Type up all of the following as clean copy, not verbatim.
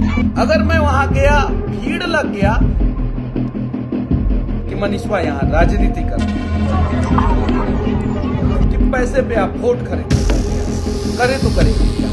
अगर मैं वहां गया, भीड़ लग गया कि मनीषवा यहाँ राजनीति कर कि पैसे पे आप वोट करे तो करेंगे क्या।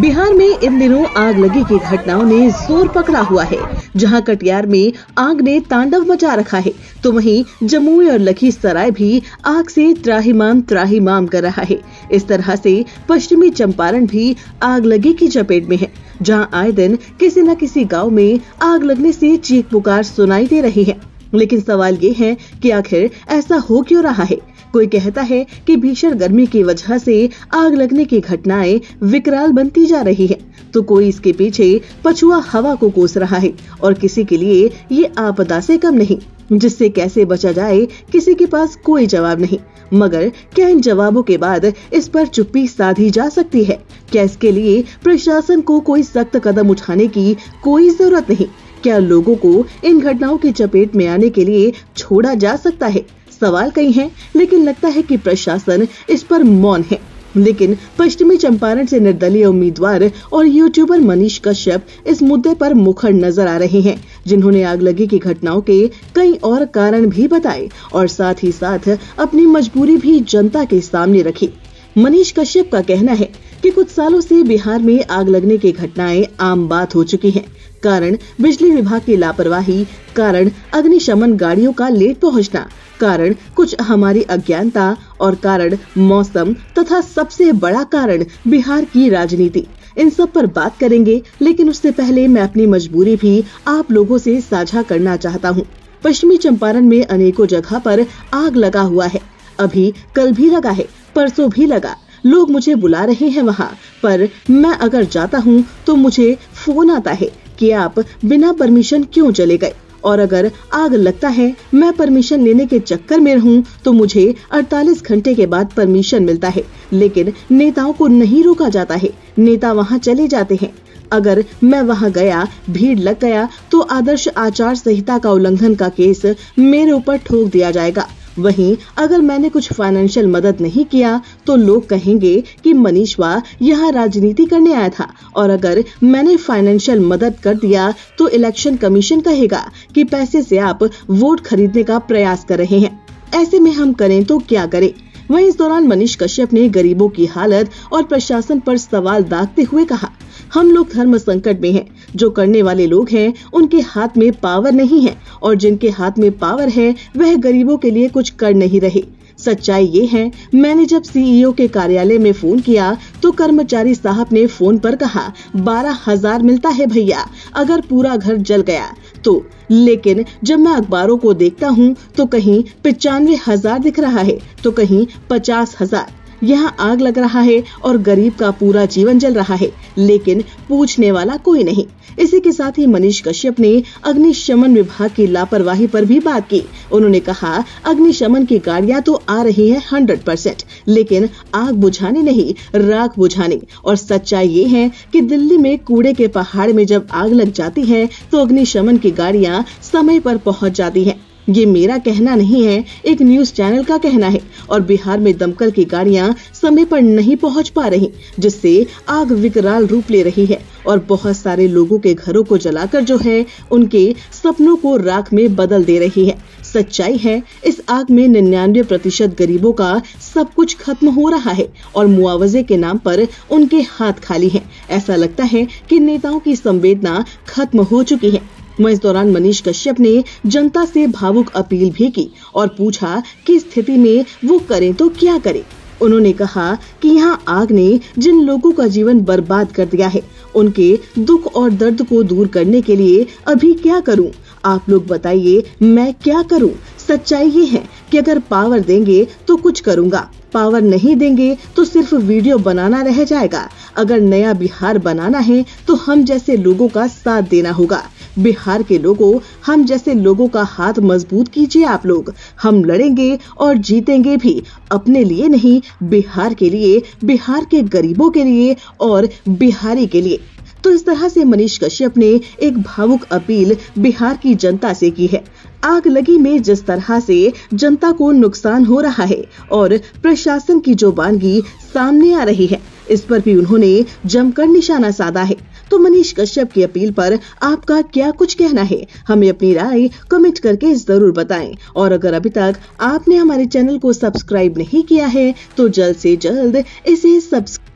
बिहार में इन दिनों आग लगी की घटनाओं ने जोर पकड़ा हुआ है। जहां कटिहार में आग ने तांडव मचा रखा है, तो वहीं जमुई और लखीसराय भी आग से त्राहिमाम कर रहा है। इस तरह से पश्चिमी चंपारण भी आग लगी की चपेट में है, जहां आए दिन किसी न किसी गांव में आग लगने से चीख पुकार सुनाई दे रही है। लेकिन सवाल ये है कि आखिर ऐसा हो क्यों रहा है। कोई कहता है कि भीषण गर्मी की वजह से आग लगने की घटनाएं विकराल बनती जा रही है, तो कोई इसके पीछे पछुआ हवा को कोस रहा है और किसी के लिए ये आपदा से कम नहीं। जिससे कैसे बचा जाए, किसी के पास कोई जवाब नहीं। मगर क्या इन जवाबों के बाद इस पर चुप्पी साधी जा सकती है? क्या इसके लिए प्रशासन को कोई सख्त कदम उठाने की कोई जरूरत नहीं? क्या लोगों को इन घटनाओं की चपेट में आने के लिए छोड़ा जा सकता है? सवाल कई हैं, लेकिन लगता है कि प्रशासन इस पर मौन है। लेकिन पश्चिमी चंपारण से निर्दलीय उम्मीदवार और यूट्यूबर मनीष कश्यप इस मुद्दे पर मुखर नजर आ रहे हैं, जिन्होंने आग लगी की घटनाओं के कई और कारण भी बताए और साथ ही साथ अपनी मजबूरी भी जनता के सामने रखी। मनीष कश्यप का कहना है कि कुछ सालों से बिहार में आग लगने की घटनाएं आम बात हो चुकी हैं। कारण बिजली विभाग की लापरवाही, कारण अग्निशमन गाड़ियों का लेट पहुंचना, कारण कुछ हमारी अज्ञानता और कारण मौसम तथा सबसे बड़ा कारण बिहार की राजनीति। इन सब पर बात करेंगे, लेकिन उससे पहले मैं अपनी मजबूरी भी आप लोगों से साझा करना चाहता हूँ। पश्चिमी चंपारण में अनेकों जगह पर आग लगा हुआ है। अभी कल भी लगा है, परसों भी लगा। लोग मुझे बुला रहे हैं वहाँ, पर मैं अगर जाता हूँ तो मुझे फोन आता है कि आप बिना परमिशन क्यों चले गए। और अगर आग लगता है, मैं परमिशन लेने के चक्कर में रहूं, तो मुझे 48 घंटे के बाद परमिशन मिलता है। लेकिन नेताओं को नहीं रोका जाता है, नेता वहां चले जाते हैं। अगर मैं वहां गया, भीड़ लग गया, तो आदर्श आचार संहिता का उल्लंघन का केस मेरे ऊपर ठोक दिया जाएगा। वहीं अगर मैंने कुछ फाइनेंशियल मदद नहीं किया, तो लोग कहेंगे कि मनीषवा यहाँ राजनीति करने आया था। और अगर मैंने फाइनेंशियल मदद कर दिया, तो इलेक्शन कमीशन कहेगा कि पैसे से आप वोट खरीदने का प्रयास कर रहे हैं। ऐसे में हम करें तो क्या करें? वहीं इस दौरान मनीष कश्यप ने गरीबों की हालत और प्रशासन पर सवाल दागते हुए कहा, हम लोग धर्म संकट में हैं। जो करने वाले लोग हैं, उनके हाथ में पावर नहीं है, और जिनके हाथ में पावर है, वह गरीबों के लिए कुछ कर नहीं रहे। सच्चाई ये है, मैंने जब सीईओ के कार्यालय में फोन किया, तो कर्मचारी साहब ने फोन पर कहा 12,000 मिलता है भैया, अगर पूरा घर जल गया तो। लेकिन जब मैं अखबारों को देखता हूँ, तो कहीं 95,000 दिख रहा है, तो कहीं 50,000। यहाँ आग लग रहा है और गरीब का पूरा जीवन जल रहा है, लेकिन पूछने वाला कोई नहीं। इसी के साथ ही मनीष कश्यप ने अग्निशमन विभाग की लापरवाही पर भी बात की। उन्होंने कहा, अग्निशमन की गाड़ियां तो आ रही हैं 100%, लेकिन आग बुझाने नहीं, राख बुझाने। और सच्चाई ये है कि दिल्ली में कूड़े के पहाड़ में जब आग लग जाती है, तो अग्निशमन की गाड़ियां समय पर पहुंच जाती हैं। ये मेरा कहना नहीं है, एक न्यूज चैनल का कहना है। और बिहार में दमकल की गाड़ियां समय पर नहीं पहुंच पा रही, जिससे आग विकराल रूप ले रही है और बहुत सारे लोगों के घरों को जलाकर जो है, उनके सपनों को राख में बदल दे रही है। सच्चाई है, इस आग में 99% गरीबों का सब कुछ खत्म हो रहा है और मुआवजे के नाम पर उनके हाथ खाली हैं। ऐसा लगता है कि नेताओं की संवेदना खत्म हो चुकी है। इस दौरान मनीष कश्यप ने जनता से भावुक अपील भी की और पूछा कि स्थिति में वो करें तो क्या करें। उन्होंने कहा कि यहाँ आग ने जिन लोगों का जीवन बर्बाद कर दिया है, उनके दुख और दर्द को दूर करने के लिए अभी क्या करूं? आप लोग बताइए, मैं क्या करूं? सच्चाई ये है कि अगर पावर देंगे तो कुछ करूंगा, पावर नहीं देंगे तो सिर्फ वीडियो बनाना रह जाएगा। अगर नया बिहार बनाना है, तो हम जैसे लोगों का साथ देना होगा। बिहार के लोगों, हम जैसे लोगों का हाथ मजबूत कीजिए आप लोग। हम लड़ेंगे और जीतेंगे भी, अपने लिए नहीं, बिहार के लिए, बिहार के गरीबों के लिए और बिहारी के लिए। तो इस तरह से मनीष कश्यप ने एक भावुक अपील बिहार की जनता से की है। आग लगी में जिस तरह से जनता को नुकसान हो रहा है और प्रशासन की जो वानगी सामने आ रही है, इस पर भी उन्होंने जमकर निशाना साधा है। तो तो मनीष कश्यप की अपील पर आपका क्या कुछ कहना है? हमें अपनी राय कमेंट करके जरूर बताएं। और अगर अभी तक आपने हमारे चैनल को सब्सक्राइब नहीं किया है तो जल्द से जल्द इसे सब्सक्राइब